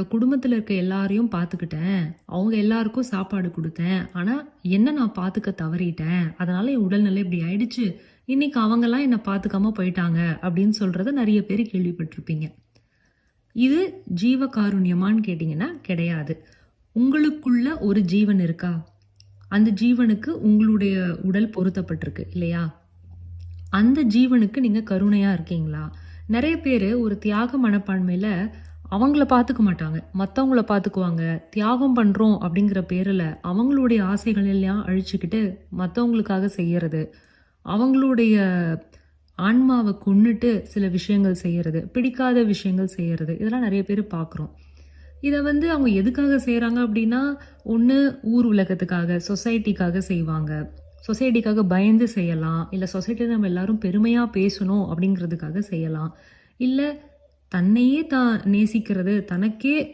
குடும்பத்துல இருக்க எல்லாரையும் பார்த்துக்கிட்டேன். அவங்க எல்லாருக்கும் சாப்பாடு குடுத்தேன். ஆனா, என்ன நான் பார்த்துக்க தவறிட்டேன். அதனால என் உடல்நிலை இப்படி ஆயிடுச்சு. இன்னைக்கு அவங்கலாம் என்ன பார்த்துக்காம போயிட்டாங்க அப்படின்னு சொல்றத நெறைய பேர் கேள்விப்பட்டிருப்பீங்க. இது ஜீவகாருண்யமான்னு கேட்டீங்கன்னா கிடையாது. உங்களுக்குள்ள ஒரு ஜீவன் இருக்கா? அந்த ஜீவனுக்கு உங்களுடைய உடல் பொருத்தப்பட்டிருக்கு இல்லையா? அந்த ஜீவனுக்கு நீங்க கருணையா இருக்கீங்களா? நெறைய பேரு ஒரு தியாக மனப்பான்மையில அவங்கள பார்த்துக்க மாட்டாங்க. மத்தவங்கள பார்த்துக்குவாங்க. தியாகம் பண்றோம் அப்படிங்கிற பேருல அவங்களுடைய ஆசைகள் எல்லாம் அழிச்சுக்கிட்டு மத்தவங்களுக்காக செய்யறது. அவங்களுடைய ஆன்மாவ கொன்னுட்டு சில விஷயங்கள் செய்யறது. பிடிக்காத விஷயங்கள் செய்யறது. இதெல்லாம் நெறைய பேர் பார்க்குறோம். இத அவங்க எதுக்காக செய்றாங்க அப்படின்னா, ஒண்ணு ஊர் உலகத்துக்காக, சொசைட்டிக்காக செய்வாங்க. சொசைட்டிக்காக பயந்து செய்யலாம். இல்ல சொசைட்டில நம்ம எல்லாரும் பெருமையா பேசணும் அப்படிங்கிறதுக்காக செய்யலாம். இல்ல தன்னையே தான் நேசிக்கிறது, தனக்கே